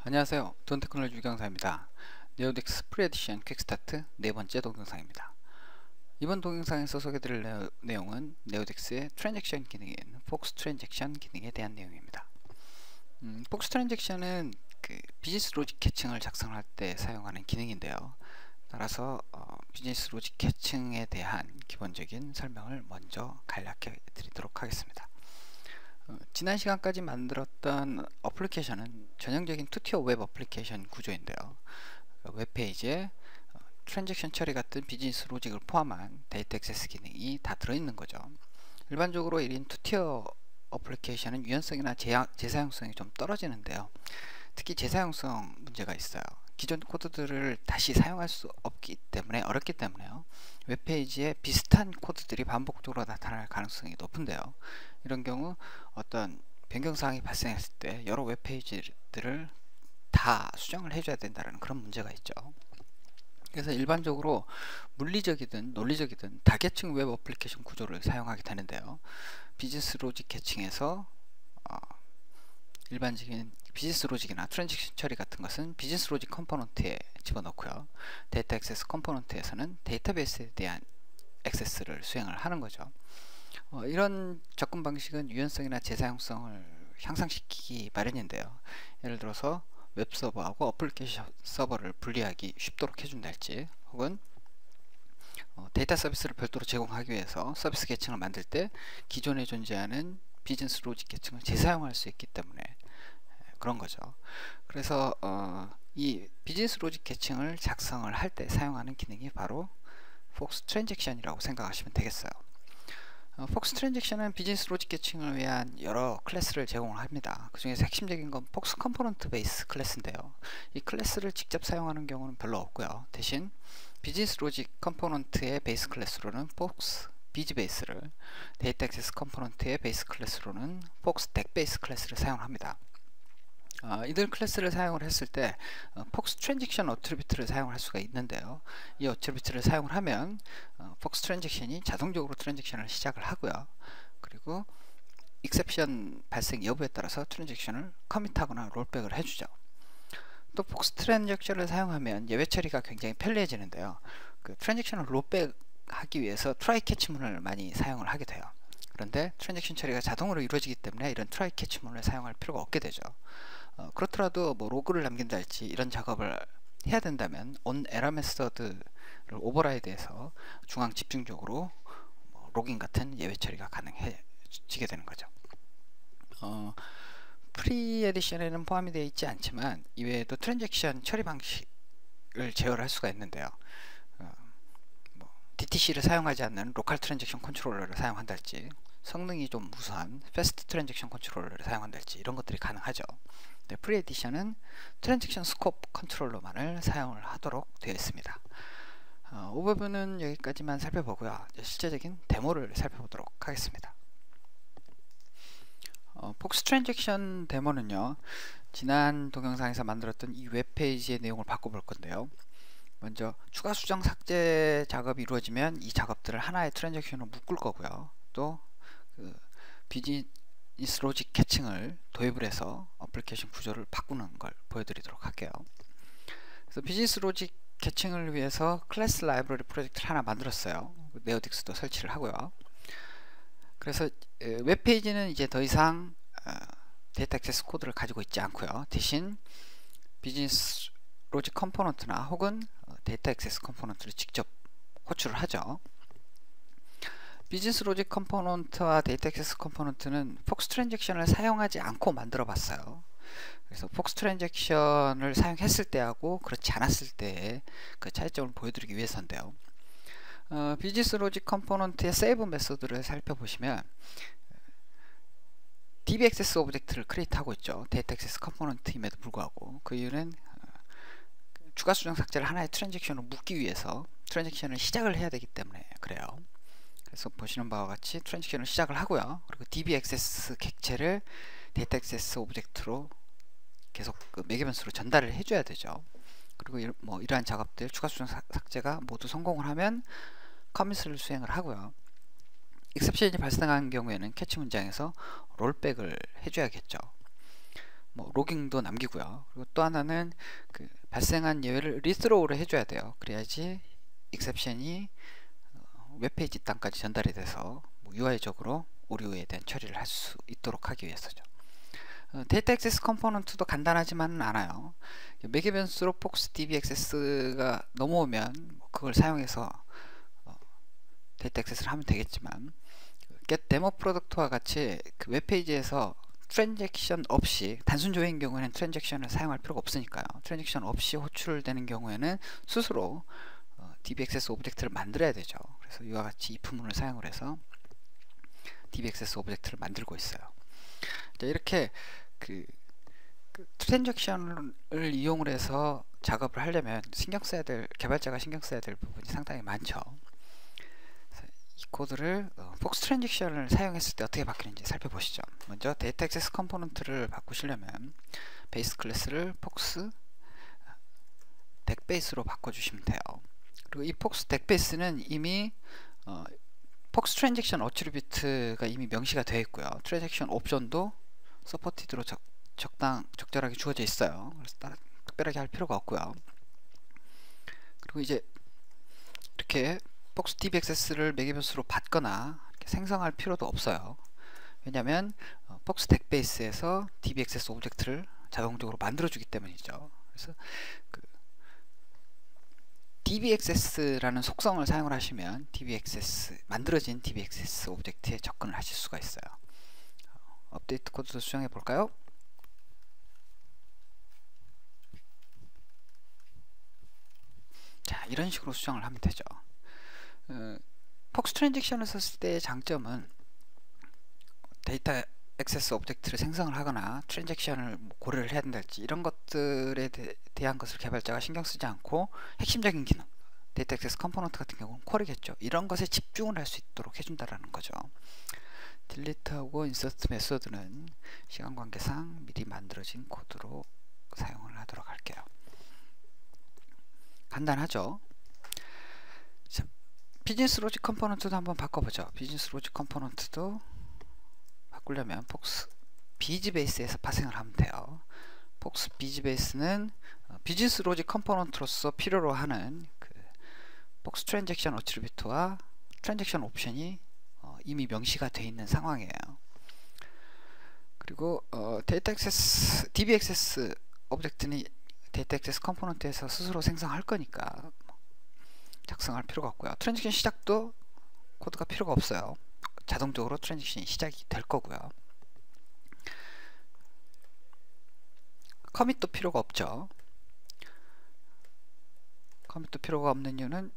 안녕하세요. 돈테크놀로지 유경사입니다. 네오덱스 프리에디션 퀵스타트 네 번째 동영상입니다. 이번 동영상에서 소개드릴 내용은 네오덱스의 트랜잭션 기능인 폭스 트랜잭션 기능에 대한 내용입니다. 폭스 트랜잭션은 비즈니스 로직 계층을 작성할 때 사용하는 기능인데요. 따라서 비즈니스 로직 계층에 대한 기본적인 설명을 먼저 간략히 드리도록 하겠습니다. 지난 시간까지 만들었던 어플리케이션은 전형적인 투티어 웹 어플리케이션 구조인데요. 웹페이지에 트랜잭션 처리 같은 비즈니스 로직을 포함한 데이터 액세스 기능이 다 들어있는 거죠. 일반적으로 이런 투티어 어플리케이션은 유연성이나 재사용성이 좀 떨어지는데요. 특히 재사용성 문제가 있어요. 기존 코드들을 다시 사용할 수 없기 때문에 어렵기 때문에요. 웹페이지에 비슷한 코드들이 반복적으로 나타날 가능성이 높은데요. 이런 경우 어떤 변경사항이 발생했을 때 여러 웹페이지들을 다 수정을 해줘야 된다는 그런 문제가 있죠. 그래서 일반적으로 물리적이든 논리적이든 다계층 웹 어플리케이션 구조를 사용하게 되는데요. 비즈니스 로직 계층에서 일반적인 비즈니스 로직이나 트랜잭션 처리 같은 것은 비즈니스 로직 컴포넌트에 집어넣고요. 데이터 액세스 컴포넌트에서는 데이터베이스에 대한 액세스를 수행을 하는 거죠. 이런 접근 방식은 유연성이나 재사용성을 향상시키기 마련인데요. 예를 들어서 웹서버하고 어플리케이션 서버를 분리하기 쉽도록 해준달지, 혹은 데이터 서비스를 별도로 제공하기 위해서 서비스 계층을 만들 때 기존에 존재하는 비즈니스 로직 계층을 재사용할 수 있기 때문에 그런 거죠. 그래서 이 비즈니스 로직 계층을 작성을 할 때 사용하는 기능이 바로 폭스 트랜잭션이라고 생각하시면 되겠어요. 폭스 트랜잭션은 비즈니스 로직 계층을 위한 여러 클래스를 제공을 합니다. 그 중에서 핵심적인 건 폭스 컴포넌트 베이스 클래스인데요. 이 클래스를 직접 사용하는 경우는 별로 없고요. 대신 비즈니스 로직 컴포넌트의 베이스 클래스로는 폭스 비즈 베이스를, 데이터 액세스 컴포넌트의 베이스 클래스로는 폭스 덱 베이스 클래스를 사용합니다. 이들 클래스를 사용을 했을 때 폭스 트랜잭션 어트리뷰트를 사용할 수가 있는데요. 이 어트리뷰트를 사용을 하면 폭스 트랜잭션이 자동적으로 트랜잭션을 시작을 하고요. 그리고 익셉션 발생 여부에 따라서 트랜잭션을 커밋하거나 롤백을 해주죠. 또 폭스 트랜잭션을 사용하면 예외 처리가 굉장히 편리해지는데요. 트랜잭션을 롤백 하기 위해서 트라이 캐치문을 많이 사용을 하게 돼요. 그런데 트랜잭션 처리가 자동으로 이루어지기 때문에 이런 트라이 캐치문을 사용할 필요가 없게 되죠. 그렇더라도 뭐 로그를 남긴달지 이런 작업을 해야 된다면 on error method를 오버라이드해서 중앙 집중적으로 로깅 같은 예외 처리가 가능해지게 되는 거죠. 프리 에디션에는 포함이 되어 있지 않지만 이외에도 트랜잭션 처리 방식을 제어를 할 수가 있는데요. DTC를 사용하지 않는 로컬 트랜잭션 컨트롤러를 사용한달지, 성능이 좀 우수한 패스트 트랜잭션 컨트롤러를 사용한달지 이런 것들이 가능하죠. 프리 에디션은 트랜잭션 스코프 컨트롤러만을 사용을 하도록 되어 있습니다. 오버뷰는 여기까지만 살펴보고요. 실제적인 데모를 살펴보도록 하겠습니다. 폭스 트랜잭션 데모는요, 지난 동영상에서 만들었던 이 웹페이지의 내용을 바꿔볼 건데요. 먼저 추가 수정 삭제 작업이 이루어지면 이 작업들을 하나의 트랜잭션으로 묶을 거고요. 또 비즈니스 로직 계층을 도입을 해서 어플리케이션 구조를 바꾸는 걸 보여드리도록 할게요. 그래서 비즈니스 로직 계층을 위해서 클래스 라이브러리 프로젝트를 하나 만들었어요. 네오덱스도 설치를 하고요. 그래서 웹페이지는 이제 더 이상 데이터 액세스 코드를 가지고 있지 않고요. 대신 비즈니스 로직 컴포넌트나 혹은 데이터 액세스 컴포넌트를 직접 호출을 하죠. 비즈니스 로직 컴포넌트와 데이터 액세스 컴포넌트는 폭스 트랜잭션을 사용하지 않고 만들어 봤어요. 그래서 폭스 트랜잭션을 사용했을 때하고 그렇지 않았을 때의 그 차이점을 보여드리기 위해서인데요. 비즈니스 로직 컴포넌트의 세이브 메소드를 살펴보시면 DB 액세스 오브젝트를 크리에이트 하고 있죠. 데이터 액세스 컴포넌트임에도 불구하고. 그 이유는 추가 수정 삭제를 하나의 트랜잭션으로 묶기 위해서 트랜잭션을 시작을 해야 되기 때문에 그래요. 그래서 보시는 바와 같이 트랜잭션을 시작을 하고요. 그리고 DB 액세스 객체를 데이터 액세스 오브젝트로 계속 매개 변수로 전달을 해줘야 되죠. 그리고 이러한 작업들, 추가 수정 삭제가 모두 성공을 하면 커밋을 수행을 하고요. 익셉션이 발생한 경우에는 캐치 문장에서 롤백을 해줘야겠죠. 뭐 로깅도 남기고요. 그리고 또 하나는 그 발생한 예외를 리스로우를 해줘야 돼요. 그래야지 익셉션이 웹페이지 땅까지 전달이 돼서 뭐 UI적으로 오류에 대한 처리를 할 수 있도록 하기 위해서죠. 데이터 액세스 컴포넌트도 간단하지만은 않아요. 매개 변수로 폭스 DB 액세스가 넘어오면 그걸 사용해서 데이터 액세스를 하면 되겠지만, get 데모 프로덕트와 같이 그 웹페이지에서 트랜잭션 없이, 단순 조회인 경우에는 트랜잭션을 사용할 필요가 없으니까요. 트랜잭션 없이 호출되는 경우에는 스스로 DB 액세스 오브젝트를 만들어야 되죠. 그래서 이와 같이 if문을 사용을 해서 DB 액세스 오브젝트를 만들고 있어요. 자, 이렇게 그 트랜잭션을 이용을 해서 작업을 하려면 개발자가 신경 써야 될 부분이 상당히 많죠. 이 코드를 폭스 트랜잭션을 사용했을 때 어떻게 바뀌는지 살펴보시죠. 먼저 데이터 액세스 컴포넌트를 바꾸시려면 베이스 클래스를 폭스 덱베이스로 바꿔주시면 돼요. 그리고 이 폭스 덱베이스는 이미 폭스 트랜잭션 어트리뷰트가 이미 명시가 되어 있고요. 트랜잭션 옵션도 서포티드로 적절하게 주어져 있어요. 그래서 특별하게 할 필요가 없고요. 그리고 이제 이렇게 폭스 DB 액세스를 매개 변수로 받거나 이렇게 생성할 필요도 없어요. 왜냐하면 폭스 덱베이스에서 DB 액세스 오브젝트를 자동적으로 만들어주기 때문이죠. 그래서 그 DB 액세스라는 속성을 사용을 하시면 만들어진 DB 액세스 오브젝트에 접근을 하실 수가 있어요. 업데이트 코드도 수정해 볼까요? 자, 이런 식으로 수정을 하면 되죠. 폭스 트랜잭션을 썼을 때의 장점은 데이터 액세스 오브젝트를 생성을 하거나 트랜잭션을 고려를 해야 된달지 이런 것들에 대한 것을 개발자가 신경 쓰지 않고 핵심적인 기능, 데이터 액세스 컴포넌트 같은 경우는 쿼리겠죠. 이런 것에 집중을 할 수 있도록 해준다라는 거죠. 딜리트하고 인서트 메소드는 시간 관계상 미리 만들어진 코드로 사용을 하도록 할게요. 간단하죠. 자, 비즈니스 로직 컴포넌트도 한번 바꿔보죠. 비즈니스 로직 컴포넌트도 바꾸려면 폭스 비즈 베이스에서 파생을 하면 돼요. 폭스 비즈 베이스는 비즈니스 로직 컴포넌트로서 필요로 하는 그 폭스 트랜잭션 어트리뷰트와 트랜잭션 옵션이 이미 명시가 되어 있는 상황이에요. 그리고 데이터 액세스 DB 액세스 오브젝트는 데이터 액세스 컴포넌트에서 스스로 생성할 거니까 작성할 필요가 없고요. 트랜잭션 시작도 코드가 필요가 없어요. 자동적으로 트랜잭션이 시작이 될 거고요. 커밋도 필요가 없죠. 커밋도 필요가 없는 이유는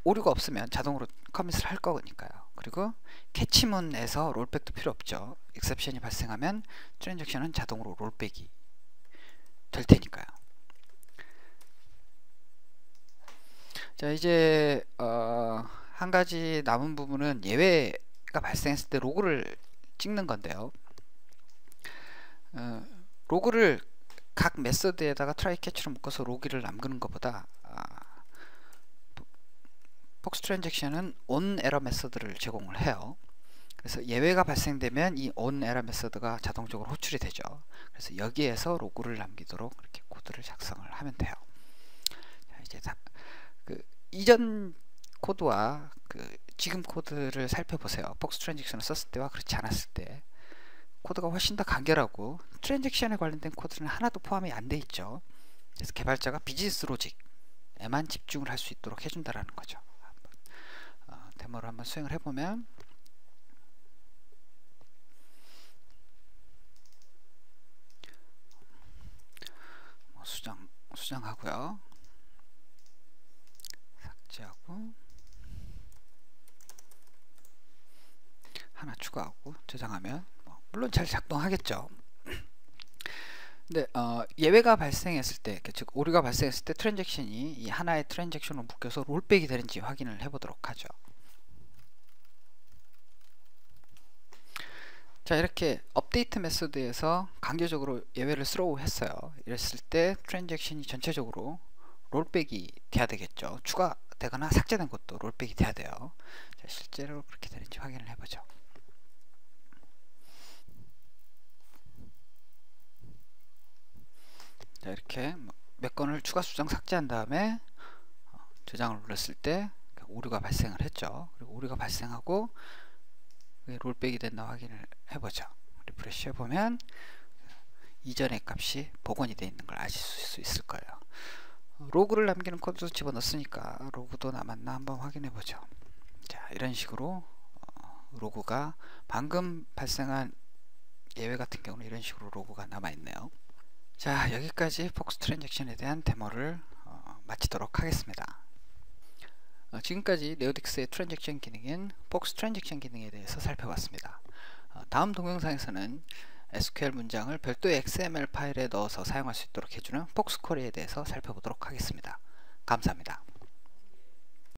오류가 없으면 자동으로 커밋을 할 거니까요. 그리고 캐치문에서 롤백도 필요 없죠. 익셉션이 발생하면 트랜잭션은 자동으로 롤백이 될 테니까요. 자, 이제 한 가지 남은 부분은 예외가 발생했을 때 로그를 찍는 건데요. 로그를 각 메서드에다가 트라이 캐치로 묶어서 로그를 남기는 것보다 폭스 트랜잭션은 on 에러 메서드를 제공을 해요. 그래서 예외가 발생되면 이 on 에러 메서드가 자동적으로 호출이 되죠. 그래서 여기에서 로그를 남기도록 이렇게 코드를 작성을 하면 돼요. 자, 이제 이전 코드와 지금 코드를 살펴보세요. 폭스 트랜잭션을 썼을 때와 그렇지 않았을 때 코드가 훨씬 더 간결하고 트랜잭션에 관련된 코드는 하나도 포함이 안 돼 있죠. 그래서 개발자가 비즈니스 로직에만 집중을 할 수 있도록 해준다라는 거죠. 데모를 한번 수행을 해보면 수정하고요. 삭제하고 하나 추가하고 저장하면 물론 잘 작동하겠죠. 근데 예외가 발생했을 때, 즉 오류가 발생했을 때 트랜잭션이 이 하나의 트랜잭션으로 묶여서 롤백이 되는지 확인을 해보도록 하죠. 자, 이렇게 업데이트 메소드에서 강제적으로 예외를 스로우 했어요. 이랬을 때 트랜잭션이 전체적으로 롤백이 돼야 되겠죠. 추가되거나 삭제된 것도 롤백이 돼야 돼요. 자, 실제로 그렇게 되는지 확인을 해보죠. 자, 이렇게 몇 건을 추가 수정 삭제한 다음에 저장을 눌렀을 때 오류가 발생을 했죠. 그리고 오류가 발생하고 롤백이 됐나 확인을 해보죠. 리프레시 해보면 이전의 값이 복원이 되어 있는 걸 아실 수 있을 거예요. 로그를 남기는 코드도 집어넣었으니까 로그도 남았나 한번 확인해 보죠. 자, 이런 식으로 로그가 방금 발생한 예외 같은 경우는 이런 식으로 로그가 남아 있네요. 자, 여기까지 폭스 트랜잭션에 대한 데모를 마치도록 하겠습니다. 지금까지 네오딕스의 트랜잭션 기능인 폭스 트랜잭션 기능에 대해서 살펴봤습니다. 다음 동영상에서는 SQL 문장을 별도의 XML 파일에 넣어서 사용할 수 있도록 해주는 폭스 쿼리에 대해서 살펴보도록 하겠습니다. 감사합니다.